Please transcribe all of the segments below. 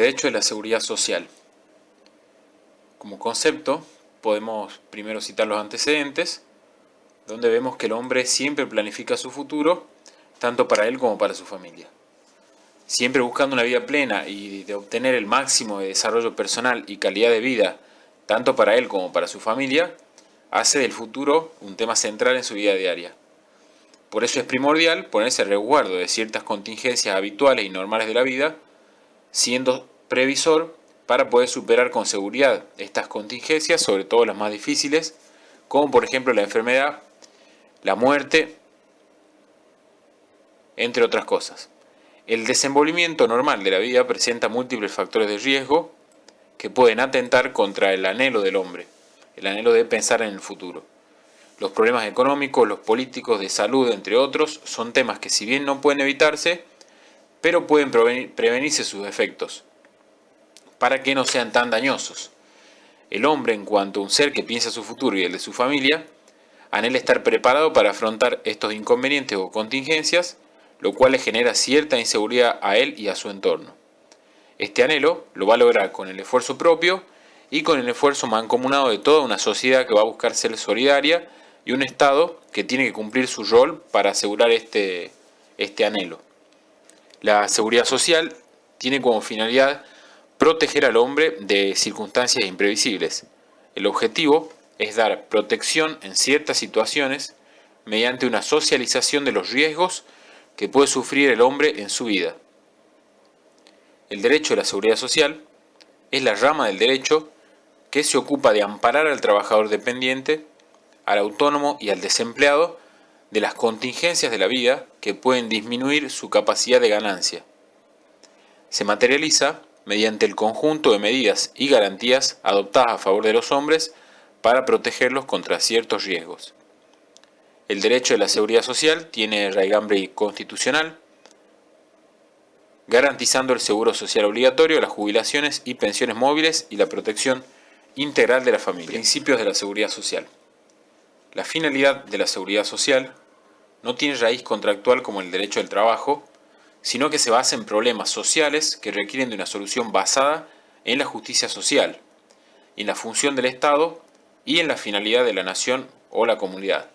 Derecho de la seguridad social. Como concepto, podemos primero citar los antecedentes, donde vemos que el hombre siempre planifica su futuro, tanto para él como para su familia. Siempre buscando una vida plena y de obtener el máximo de desarrollo personal y calidad de vida, tanto para él como para su familia, hace del futuro un tema central en su vida diaria. Por eso es primordial ponerse a resguardo de ciertas contingencias habituales y normales de la vida, siendo previsor para poder superar con seguridad estas contingencias, sobre todo las más difíciles, como por ejemplo la enfermedad, la muerte, entre otras cosas. El desenvolvimiento normal de la vida presenta múltiples factores de riesgo que pueden atentar contra el anhelo del hombre, el anhelo de pensar en el futuro. Los problemas económicos, los políticos, de salud, entre otros, son temas que si bien no pueden evitarse, pero pueden prevenirse sus efectos, para que no sean tan dañosos. El hombre, en cuanto a un ser que piensa su futuro y el de su familia, anhela estar preparado para afrontar estos inconvenientes o contingencias, lo cual le genera cierta inseguridad a él y a su entorno. Este anhelo lo va a lograr con el esfuerzo propio y con el esfuerzo mancomunado de toda una sociedad que va a buscar ser solidaria y un Estado que tiene que cumplir su rol para asegurar este anhelo. La seguridad social tiene como finalidad proteger al hombre de circunstancias imprevisibles. El objetivo es dar protección en ciertas situaciones mediante una socialización de los riesgos que puede sufrir el hombre en su vida. El derecho a la seguridad social es la rama del derecho que se ocupa de amparar al trabajador dependiente, al autónomo y al desempleado de las contingencias de la vida que pueden disminuir su capacidad de ganancia. Se materializa mediante el conjunto de medidas y garantías adoptadas a favor de los hombres para protegerlos contra ciertos riesgos. El derecho de la seguridad social tiene raigambre constitucional, garantizando el seguro social obligatorio, las jubilaciones y pensiones móviles y la protección integral de la familia. Principios de la seguridad social. La finalidad de la seguridad social no tiene raíz contractual como el derecho del trabajo, sino que se basa en problemas sociales que requieren de una solución basada en la justicia social, en la función del Estado y en la finalidad de la nación o la comunidad,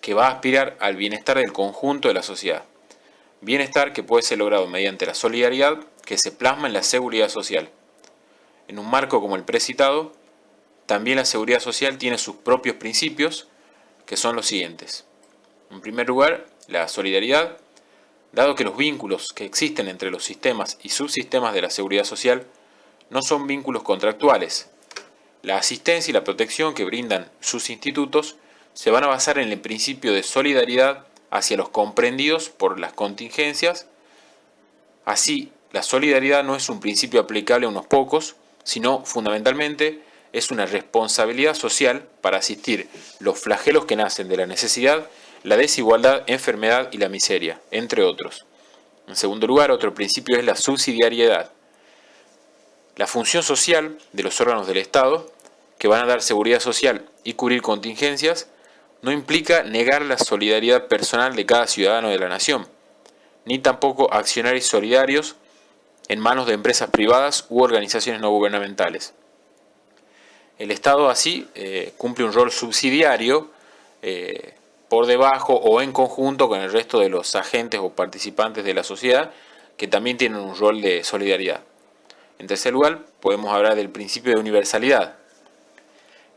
que va a aspirar al bienestar del conjunto de la sociedad. Bienestar que puede ser logrado mediante la solidaridad que se plasma en la seguridad social. En un marco como el precitado, también la seguridad social tiene sus propios principios, que son los siguientes. En primer lugar, la solidaridad, dado que los vínculos que existen entre los sistemas y subsistemas de la seguridad social no son vínculos contractuales. La asistencia y la protección que brindan sus institutos se van a basar en el principio de solidaridad hacia los comprendidos por las contingencias. Así, la solidaridad no es un principio aplicable a unos pocos, sino fundamentalmente es una responsabilidad social para asistir los flagelos que nacen de la necesidad, la desigualdad, enfermedad y la miseria, entre otros. En segundo lugar, otro principio es la subsidiariedad. La función social de los órganos del Estado, que van a dar seguridad social y cubrir contingencias, no implica negar la solidaridad personal de cada ciudadano de la nación, ni tampoco accionarios solidarios en manos de empresas privadas u organizaciones no gubernamentales. El Estado así cumple un rol subsidiario por debajo o en conjunto con el resto de los agentes o participantes de la sociedad que también tienen un rol de solidaridad. En tercer lugar, podemos hablar del principio de universalidad.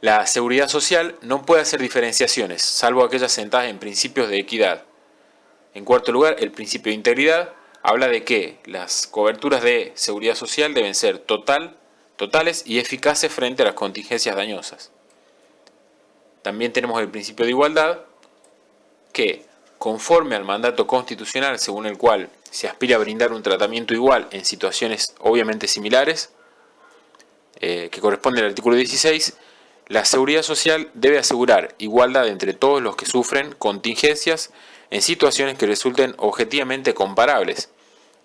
La seguridad social no puede hacer diferenciaciones, salvo aquellas sentadas en principios de equidad. En cuarto lugar, el principio de integridad habla de que las coberturas de seguridad social deben ser totales y eficaces frente a las contingencias dañosas. También tenemos el principio de igualdad, que, conforme al mandato constitucional según el cual se aspira a brindar un tratamiento igual en situaciones obviamente similares, que corresponde al artículo 16, la seguridad social debe asegurar igualdad entre todos los que sufren contingencias en situaciones que resulten objetivamente comparables.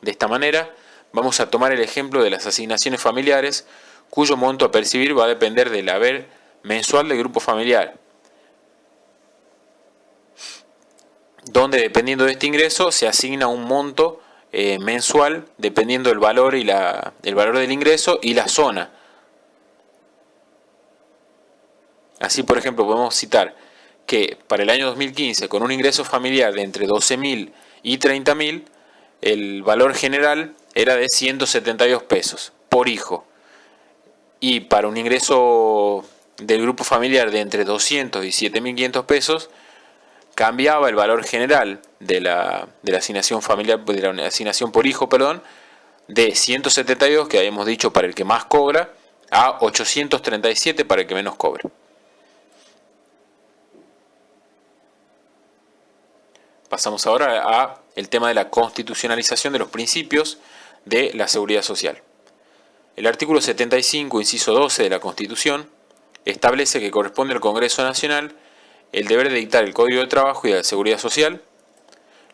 De esta manera, vamos a tomar el ejemplo de las asignaciones familiares, cuyo monto a percibir va a depender del haber mensual del grupo familiar, donde dependiendo de este ingreso se asigna un monto mensual dependiendo del valor el valor del ingreso y la zona. Así, por ejemplo, podemos citar que para el año 2015, con un ingreso familiar de entre 12.000 y 30.000, el valor general era de 172 pesos por hijo. Y para un ingreso del grupo familiar de entre 200 y 7.500 pesos, cambiaba el valor general de la asignación familiar, de la asignación por hijo, perdón, de 172, que habíamos dicho para el que más cobra, a 837 para el que menos cobra. Pasamos ahora a el tema de la constitucionalización de los principios de la seguridad social. El artículo 75, inciso 12 de la Constitución, establece que corresponde al Congreso Nacional el deber de dictar el Código de Trabajo y de la Seguridad Social,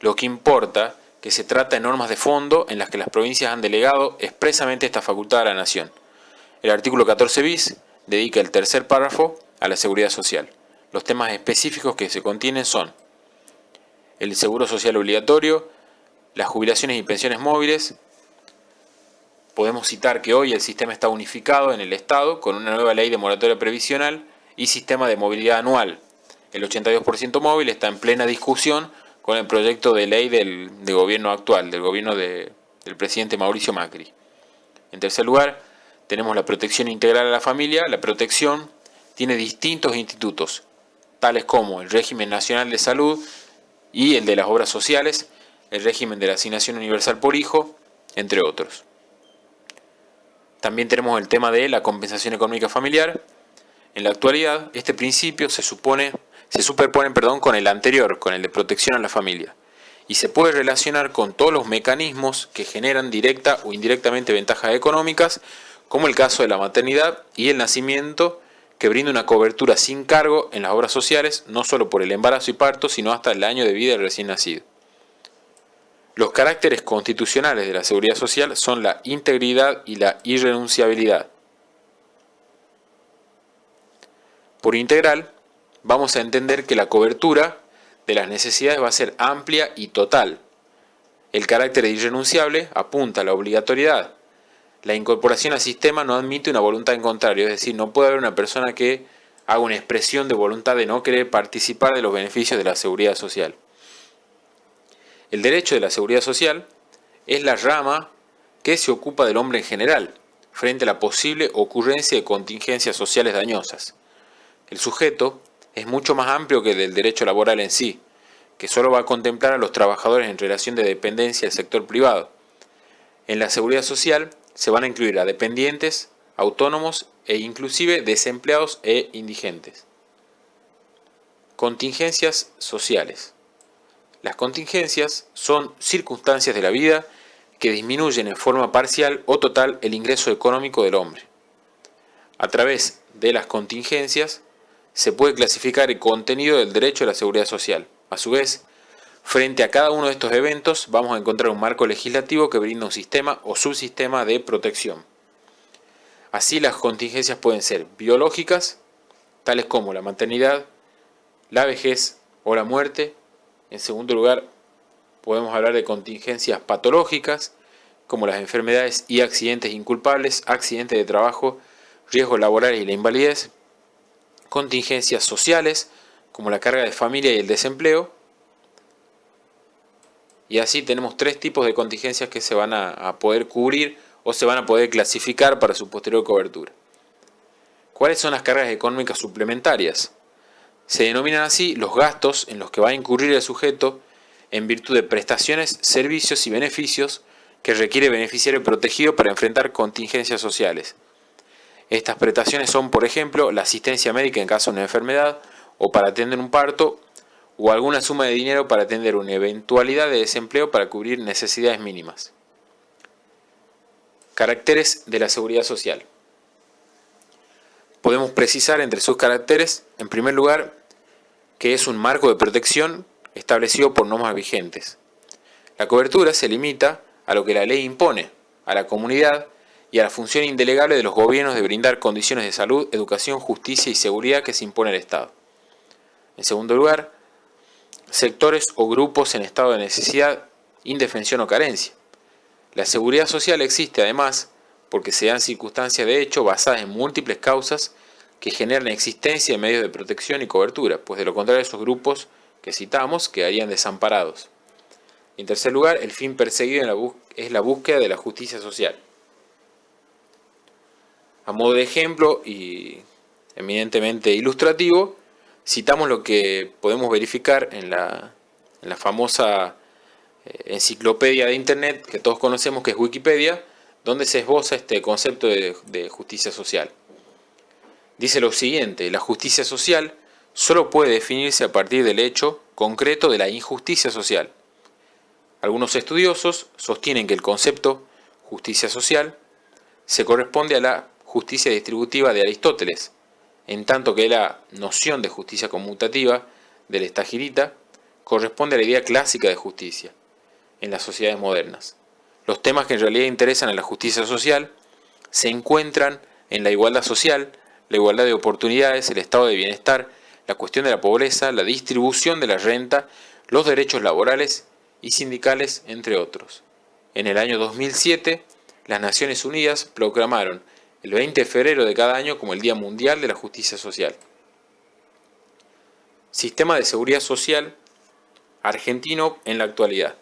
lo que importa que se trata de normas de fondo en las que las provincias han delegado expresamente esta facultad a la Nación. El artículo 14 bis dedica el tercer párrafo a la seguridad social. Los temas específicos que se contienen son el seguro social obligatorio, las jubilaciones y pensiones móviles. Podemos citar que hoy el sistema está unificado en el Estado con una nueva ley de moratoria previsional y sistema de movilidad anual. El 82% móvil está en plena discusión con el proyecto de ley del gobierno actual, del gobierno del presidente Mauricio Macri. En tercer lugar, tenemos la protección integral a la familia. La protección tiene distintos institutos, tales como el régimen nacional de salud y el de las obras sociales, el régimen de la asignación universal por hijo, entre otros. También tenemos el tema de la compensación económica familiar. En la actualidad, este principio se superpone con el anterior, con el de protección a la familia, y se puede relacionar con todos los mecanismos que generan directa o indirectamente ventajas económicas, como el caso de la maternidad y el nacimiento, que brinda una cobertura sin cargo en las obras sociales, no solo por el embarazo y parto, sino hasta el año de vida del recién nacido. Los caracteres constitucionales de la seguridad social son la integridad y la irrenunciabilidad. Por integral, vamos a entender que la cobertura de las necesidades va a ser amplia y total. El carácter irrenunciable apunta a la obligatoriedad. La incorporación al sistema no admite una voluntad en contrario, es decir, no puede haber una persona que haga una expresión de voluntad de no querer participar de los beneficios de la seguridad social. El derecho de la seguridad social es la rama que se ocupa del hombre en general, frente a la posible ocurrencia de contingencias sociales dañosas. El sujeto es mucho más amplio que el del derecho laboral en sí, que solo va a contemplar a los trabajadores en relación de dependencia del sector privado. En la seguridad social se van a incluir a dependientes, autónomos e inclusive desempleados e indigentes. Contingencias sociales. Las contingencias son circunstancias de la vida que disminuyen en forma parcial o total el ingreso económico del hombre. A través de las contingencias se puede clasificar el contenido del derecho a la seguridad social. A su vez, frente a cada uno de estos eventos vamos a encontrar un marco legislativo que brinda un sistema o subsistema de protección. Así, las contingencias pueden ser biológicas, tales como la maternidad, la vejez o la muerte. En segundo lugar, podemos hablar de contingencias patológicas, como las enfermedades y accidentes inculpables, accidentes de trabajo, riesgos laborales y la invalidez. Contingencias sociales, como la carga de familia y el desempleo. Y así tenemos tres tipos de contingencias que se van a poder cubrir o se van a poder clasificar para su posterior cobertura. ¿Cuáles son las cargas económicas suplementarias? Se denominan así los gastos en los que va a incurrir el sujeto en virtud de prestaciones, servicios y beneficios que requiere beneficiario protegido para enfrentar contingencias sociales. Estas prestaciones son, por ejemplo, la asistencia médica en caso de una enfermedad o para atender un parto, o alguna suma de dinero para atender una eventualidad de desempleo para cubrir necesidades mínimas. Caracteres de la seguridad social. Podemos precisar entre sus caracteres, en primer lugar, que es un marco de protección establecido por normas vigentes. La cobertura se limita a lo que la ley impone, a la comunidad y a la función indelegable de los gobiernos de brindar condiciones de salud, educación, justicia y seguridad que se impone al Estado. En segundo lugar, sectores o grupos en estado de necesidad, indefensión o carencia. La seguridad social existe además porque se dan circunstancias de hecho basadas en múltiples causas que generan existencia de medios de protección y cobertura, pues de lo contrario esos grupos que citamos quedarían desamparados. En tercer lugar, el fin perseguido es la búsqueda de la justicia social. A modo de ejemplo y eminentemente ilustrativo, citamos lo que podemos verificar en la famosa enciclopedia de Internet que todos conocemos, que es Wikipedia, donde se esboza este concepto de justicia social. Dice lo siguiente: la justicia social solo puede definirse a partir del hecho concreto de la injusticia social. Algunos estudiosos sostienen que el concepto justicia social se corresponde a la justicia distributiva de Aristóteles, en tanto que la noción de justicia conmutativa del Estagirita corresponde a la idea clásica de justicia en las sociedades modernas. Los temas que en realidad interesan a la justicia social se encuentran en la igualdad social, la igualdad de oportunidades, el estado de bienestar, la cuestión de la pobreza, la distribución de la renta, los derechos laborales y sindicales, entre otros. En el año 2007, las Naciones Unidas proclamaron el 20 de febrero de cada año como el Día Mundial de la Justicia Social. Sistema de seguridad social argentino en la actualidad.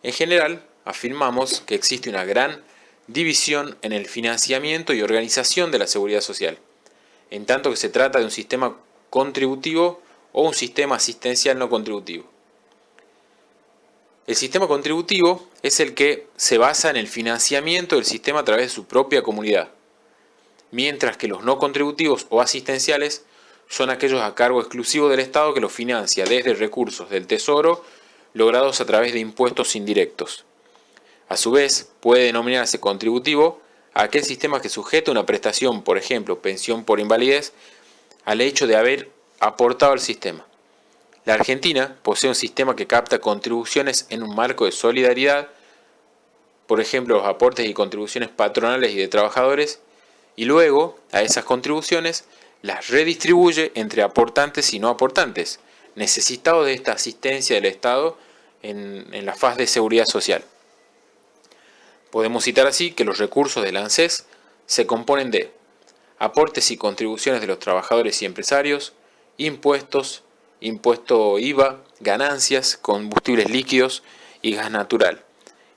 En general, afirmamos que existe una gran división en el financiamiento y organización de la seguridad social, en tanto que se trata de un sistema contributivo o un sistema asistencial no contributivo. El sistema contributivo es el que se basa en el financiamiento del sistema a través de su propia comunidad, mientras que los no contributivos o asistenciales son aquellos a cargo exclusivo del Estado que los financia desde recursos del Tesoro logrados a través de impuestos indirectos. A su vez, puede denominarse contributivo a aquel sistema que sujeta una prestación, por ejemplo, pensión por invalidez, al hecho de haber aportado al sistema. La Argentina posee un sistema que capta contribuciones en un marco de solidaridad, por ejemplo, los aportes y contribuciones patronales y de trabajadores, y luego a esas contribuciones las redistribuye entre aportantes y no aportantes, necesitados de esta asistencia del Estado en la faz de seguridad social. Podemos citar así que los recursos del ANSES se componen de aportes y contribuciones de los trabajadores y empresarios, impuestos, impuesto IVA, ganancias, combustibles líquidos y gas natural,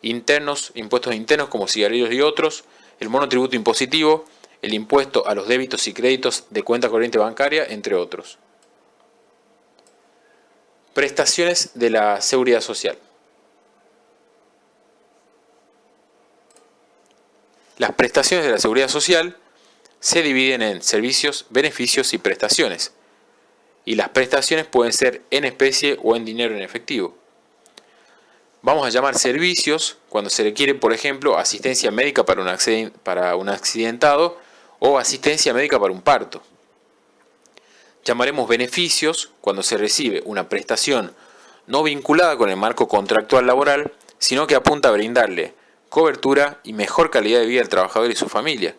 internos, impuestos internos como cigarrillos y otros, el monotributo impositivo, el impuesto a los débitos y créditos de cuenta corriente bancaria, entre otros. Prestaciones de la seguridad social. Las prestaciones de la seguridad social se dividen en servicios, beneficios y prestaciones. Y las prestaciones pueden ser en especie o en dinero en efectivo. Vamos a llamar servicios cuando se requiere, por ejemplo, asistencia médica para un accidentado o asistencia médica para un parto. Llamaremos beneficios cuando se recibe una prestación no vinculada con el marco contractual laboral, sino que apunta a brindarle cobertura y mejor calidad de vida al trabajador y su familia,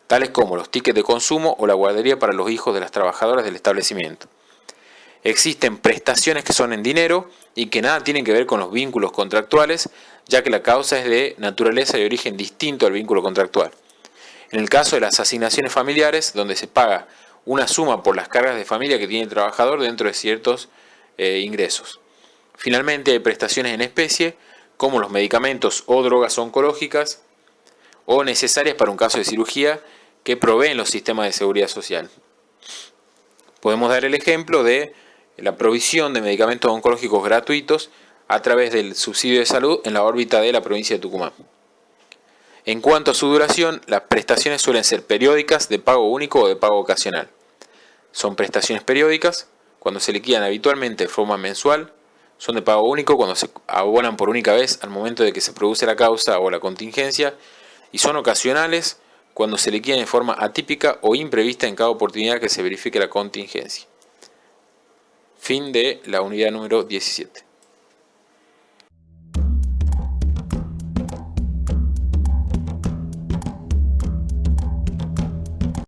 tales como los tickets de consumo o la guardería para los hijos de las trabajadoras del establecimiento. Existen prestaciones que son en dinero y que nada tienen que ver con los vínculos contractuales, ya que la causa es de naturaleza y origen distinto al vínculo contractual. En el caso de las asignaciones familiares, donde se paga una suma por las cargas de familia que tiene el trabajador dentro de ciertos ingresos. Finalmente, hay prestaciones en especie, como los medicamentos o drogas oncológicas o necesarias para un caso de cirugía que proveen los sistemas de seguridad social. Podemos dar el ejemplo de la provisión de medicamentos oncológicos gratuitos a través del subsidio de salud en la órbita de la provincia de Tucumán. En cuanto a su duración, las prestaciones suelen ser periódicas, de pago único o de pago ocasional. Son prestaciones periódicas cuando se liquidan habitualmente de forma mensual, son de pago único cuando se abonan por única vez al momento de que se produce la causa o la contingencia, y son ocasionales cuando se liquidan de forma atípica o imprevista en cada oportunidad que se verifique la contingencia. Fin de la unidad número 17.